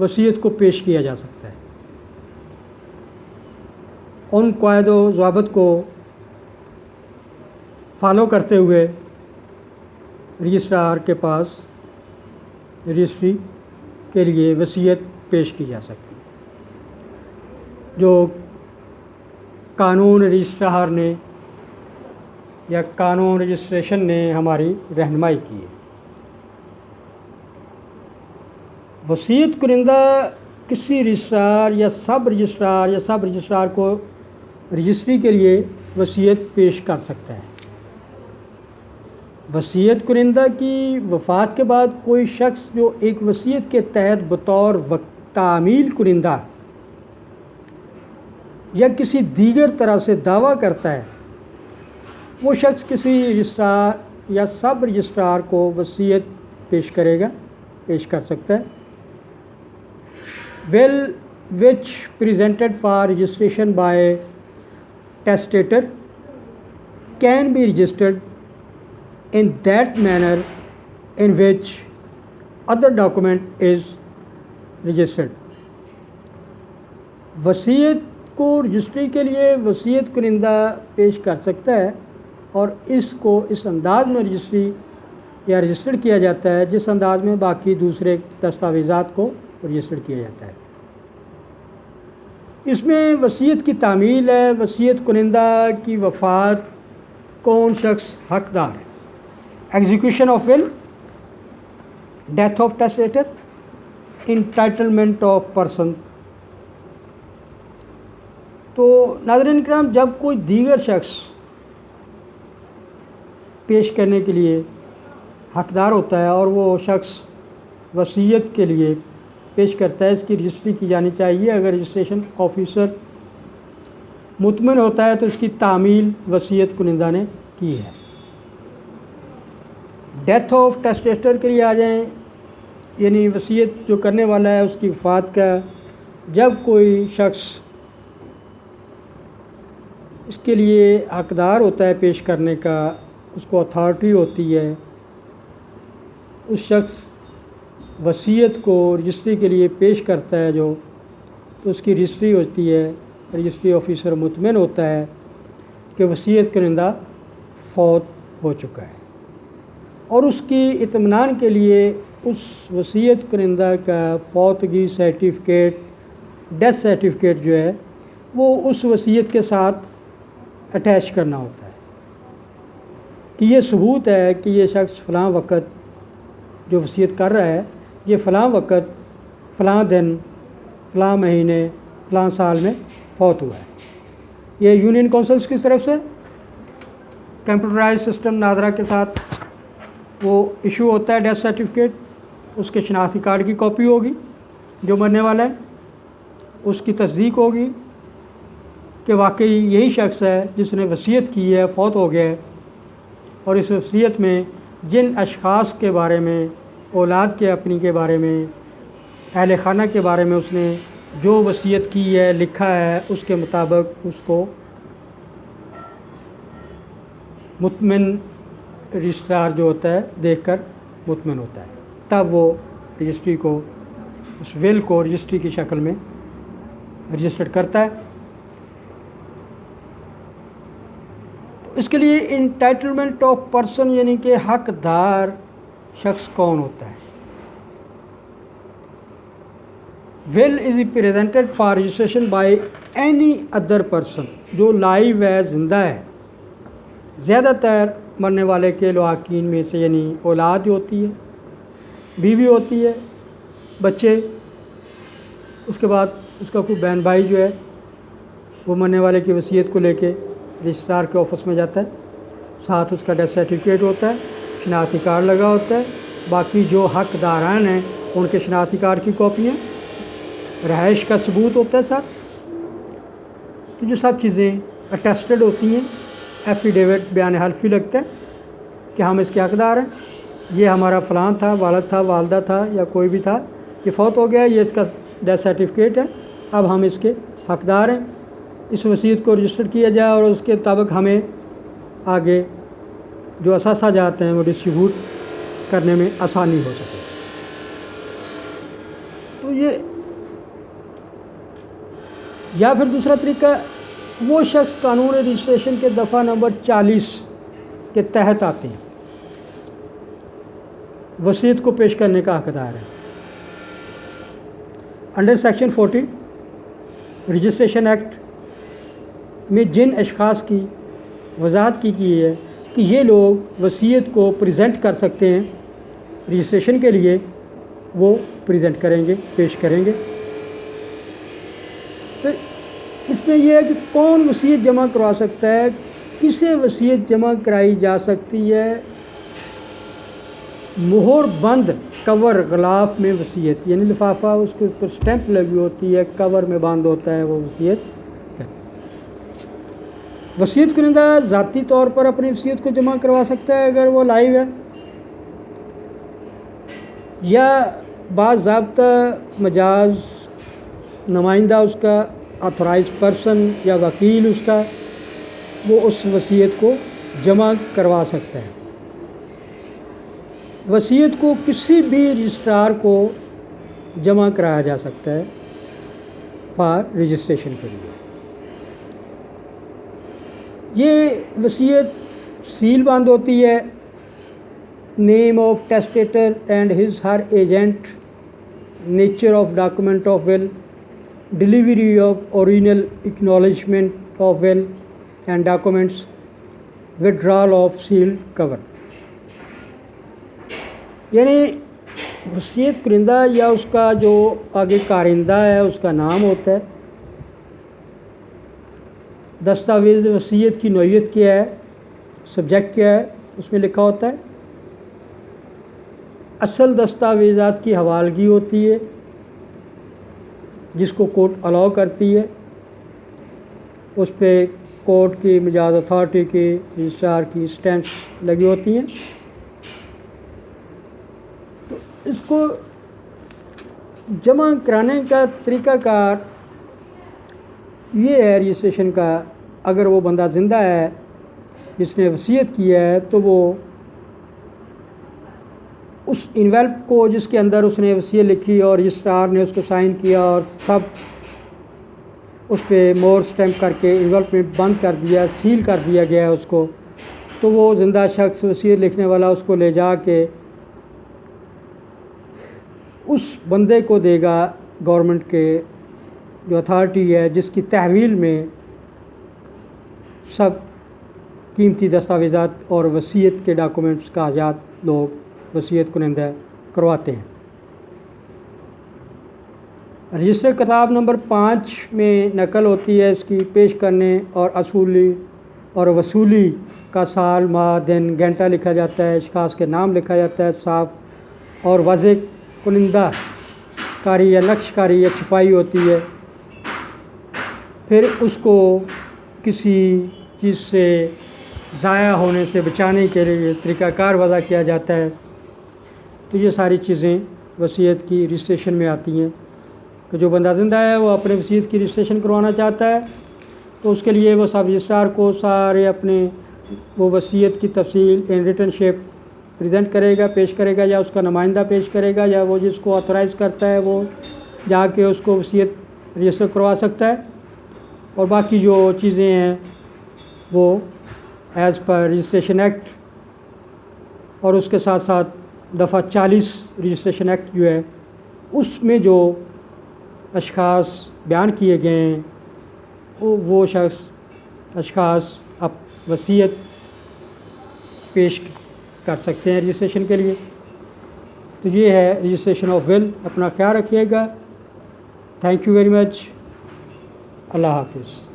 وصیت کو پیش کیا جا سکتا ہے۔ ان قواعد و ضوابط کو فالو کرتے ہوئے رجسٹرار کے پاس رجسٹری کے لیے وصیت پیش کی جا سکتی ہے، جو قانون رجسٹرار نے یا قانون رجسٹریشن نے ہماری رہنمائی کی ہے۔ وصیت کنندہ کسی رجسٹرار یا سب رجسٹرار کو رجسٹری کے لیے وصیت پیش کر سکتا ہے۔ وصیت کنندہ کی وفات کے بعد کوئی شخص جو ایک وصیت کے تحت بطور تعمیل کنندہ یا کسی دیگر طرح سے دعویٰ کرتا ہے، وہ شخص کسی رجسٹرار یا سب رجسٹرار کو وصیت پیش کر سکتا ہے۔ will which presented for registration by testator can be registered in that manner in which other document is registered۔ وصیت کو رجسٹری کے لیے وصیت کنندہ پیش کر سکتا ہے اور اس کو اس انداز میں رجسٹری یا رجسٹرڈ کیا جاتا ہے جس انداز میں باقی دوسرے دستاویزات کو رجسٹرڈ کیا جاتا ہے۔ اس میں وصیت کی تعمیل ہے، وصیت کنندہ کی وفات، کون شخص حقدار ہے، execution of will, death of testator, entitlement of person. تو ناظرین کرام، جب کوئی دیگر شخص پیش کرنے کے لیے حقدار ہوتا ہے اور وہ شخص وصیت کے لیے پیش کرتا ہے، اس کی رجسٹری کی جانی چاہیے۔ اگر رجسٹریشن آفیسر مطمئن ہوتا ہے تو اس کی تعمیل وصیت کنندہ نے کی ہے۔ ڈیتھ آف ٹیسٹیٹر کے لیے آ جائیں، یعنی وصیت جو کرنے والا ہے اس کی وفات کا، جب کوئی شخص اس کے لیے حقدار ہوتا ہے پیش کرنے کا، اس کو اتھارٹی ہوتی ہے، اس شخص وصیت کو رجسٹری کے لیے پیش کرتا ہے جو، تو اس کی رجسٹری ہوتی ہے۔ رجسٹری آفیسر مطمئن ہوتا ہے کہ وصیت کنندہ فوت ہو چکا ہے، اور اس کی اطمینان کے لیے اس وصیت کنندہ کا فوتگی سرٹیفکیٹ، ڈیتھ سرٹیفکیٹ جو ہے وہ اس وصیت کے ساتھ اٹیچ کرنا ہوتا ہے کہ یہ ثبوت ہے کہ یہ شخص فلاں وقت جو وصیت کر رہا ہے، یہ فلاں وقت، فلاں دن، فلاں مہینے، فلاں سال میں فوت ہوا ہے۔ یہ یونین کونسلز کی طرف سے کمپیوٹرائز سسٹم ناظرہ کے ساتھ وہ ایشو ہوتا ہے ڈیتھ سرٹیفکیٹ، اس کے شناختی کارڈ کی کاپی ہوگی جو مرنے والا ہے، اس کی تصدیق ہوگی کہ واقعی یہی شخص ہے جس نے وصیت کی ہے، فوت ہو گیا ہے، اور اس وصیت میں جن اشخاص کے بارے میں، اولاد کے اپنی کے بارے میں، اہل خانہ کے بارے میں اس نے جو وصیت کی ہے، لکھا ہے، اس کے مطابق اس کو مطمئن رجسٹرار جو ہوتا ہے دیکھ کر مطمئن ہوتا ہے، تب وہ رجسٹری کو، اس ول کو رجسٹری کی شکل میں رجسٹرڈ کرتا ہے۔ اس کے لیے انٹائٹلمنٹ آف پرسن یعنی کہ حقدار شخص کون ہوتا ہے۔ Will is presented for registration by any other person, جو لائیو ہے، زندہ ہے۔ زیادہ تر مرنے والے کے لواحقین میں سے، یعنی اولاد ہوتی ہے، بیوی ہوتی ہے، بچے، اس کے بعد اس کا کوئی بہن بھائی جو ہے وہ مرنے والے کی وصیت کو لے کے رجسٹرار کے آفس میں جاتا ہے، ساتھ اس کا ڈیتھ سرٹیفکیٹ ہوتا ہے، شناختی کارڈ لگا ہوتا ہے، باقی جو حقداران ہیں ان کے شناختی کارڈ کی کاپیاں، رہائش کا ثبوت ہوتا ہے ساتھ، تو جو سب چیزیں اٹیسٹڈ ہوتی ہیں، ایفیڈیوٹ بیان حلفی لگتا ہے کہ ہم اس کے حقدار ہیں، یہ ہمارا فلاں تھا، والد تھا، والدہ تھا، یا کوئی بھی تھا، یہ فوت ہو گیا، یہ اس کا ڈیتھ سرٹیفکیٹ ہے، اب ہم اس کے حقدار ہیں، اس وصیت کو رجسٹر کیا جائے اور اس کے مطابق ہمیں آگے جو اثاثہ جاتے ہیں وہ ڈسٹریبیوٹ کرنے میں آسانی ہو سکے۔ تو تو یہ یا پھر دوسرا طریقہ، وہ شخص قانون رجسٹریشن کے دفعہ نمبر 40 کے تحت آتے ہیں، وصیت کو پیش کرنے کا حقدار ہے۔ انڈر سیکشن 40 رجسٹریشن ایکٹ میں جن اشخاص کی وضاحت کی گئی ہے کہ یہ لوگ وصیت کو پریزنٹ کر سکتے ہیں رجسٹریشن کے لیے، وہ پریزنٹ کریں گے، پیش کریں گے۔ پھر اس میں یہ ہے کہ کون وصیت جمع کروا سکتا ہے، کسے وصیت جمع کرائی جا سکتی ہے؟ مہر بند کور غلاف میں وصیت، یعنی لفافہ اس کے اوپر سٹیمپ لگی ہوتی ہے، کور میں بند ہوتا ہے، وہ وصیت۔ وصیت کنندہ ذاتی طور پر اپنی وصیت کو جمع کروا سکتا ہے اگر وہ لائیو ہے، یا باضابطہ مجاز نمائندہ اس کا، آتھورائز پرسن یا وکیل اس کا، وہ اس وصیت کو جمع کروا سکتا ہے۔ وصیت کو کسی بھی رجسٹرار کو جمع کرایا جا سکتا ہے فار رجسٹریشن کے لیے۔ یہ وصیت سیل بند ہوتی ہے، name of testator and his her agent, nature of document of will, delivery of original acknowledgement of will and documents, withdrawal of sealed cover. یعنی وصیت کنندہ یا اس کا جو آگے کارندہ ہے اس کا نام ہوتا ہے، دستاویز وصیت کی نوعیت کیا ہے، سبجیکٹ کیا ہے، اس میں لکھا ہوتا ہے، اصل دستاویزات کی حوالگی ہوتی ہے جس کو کورٹ الاؤ کرتی ہے، اس پہ کورٹ کی مجاز اتھارٹی کی، رجسٹرار کی سٹیمپس لگی ہوتی ہیں۔ تو اس کو جمع کرانے کا طریقہ کار یہ ہے رجسٹریشن کا، اگر وہ بندہ زندہ ہے جس نے وصیت کی ہے تو وہ اس انویلپ کو جس کے اندر اس نے وصیت لکھی اور رجسٹرار نے اس کو سائن کیا اور سب اس پہ مور سٹیمپ کر کے انویلپ میں بند کر دیا، سیل کر دیا گیا ہے اس کو، تو وہ زندہ شخص وصیت لکھنے والا اس کو لے جا کے اس بندے کو دے گا، گورنمنٹ کے جو اتھارٹی ہے جس کی تحویل میں سب قیمتی دستاویزات اور وصیت کے ڈاکومنٹس کاغذات لوگ وصیت کنندہ کرواتے ہیں۔ رجسٹر کتاب نمبر 5 میں نقل ہوتی ہے اس کی پیش کرنے اور وصولی کا سال، ماہ، دن، گھنٹہ لکھا جاتا ہے، اشخاص کے نام لکھا جاتا ہے صاف، اور واضح کنندہ کاری یا نقش کاری یا چھپائی ہوتی ہے۔ پھر اس کو کسی چیز سے ضائع ہونے سے بچانے کے لیے طریقہ کار وضع کیا جاتا ہے۔ تو یہ ساری چیزیں وصیت کی رجسٹریشن میں آتی ہیں کہ جو بندہ زندہ ہے وہ اپنے وصیت کی رجسٹریشن کروانا چاہتا ہے تو اس کے لیے وہ سب رجسٹرار کو سارے اپنے وہ وصیت کی تفصیل ان ریٹن شیپ پریزنٹ کرے گا، پیش کرے گا، یا اس کا نمائندہ پیش کرے گا، یا وہ جس کو آتھورائز کرتا ہے وہ جا کے اس کو وصیت رجسٹر کروا سکتا ہے۔ اور باقی جو چیزیں ہیں وہ ایز پر رجسٹریشن ایکٹ اور اس کے ساتھ ساتھ دفعہ 40 رجسٹریشن ایکٹ جو ہے اس میں جو اشخاص بیان کیے گئے ہیں وہ اشخاص اب وصیت پیش کر سکتے ہیں رجسٹریشن کے لیے۔ تو یہ ہے رجسٹریشن آف ول۔ اپنا خیال رکھیے گا۔ Thank you very much. اللہ حافظ۔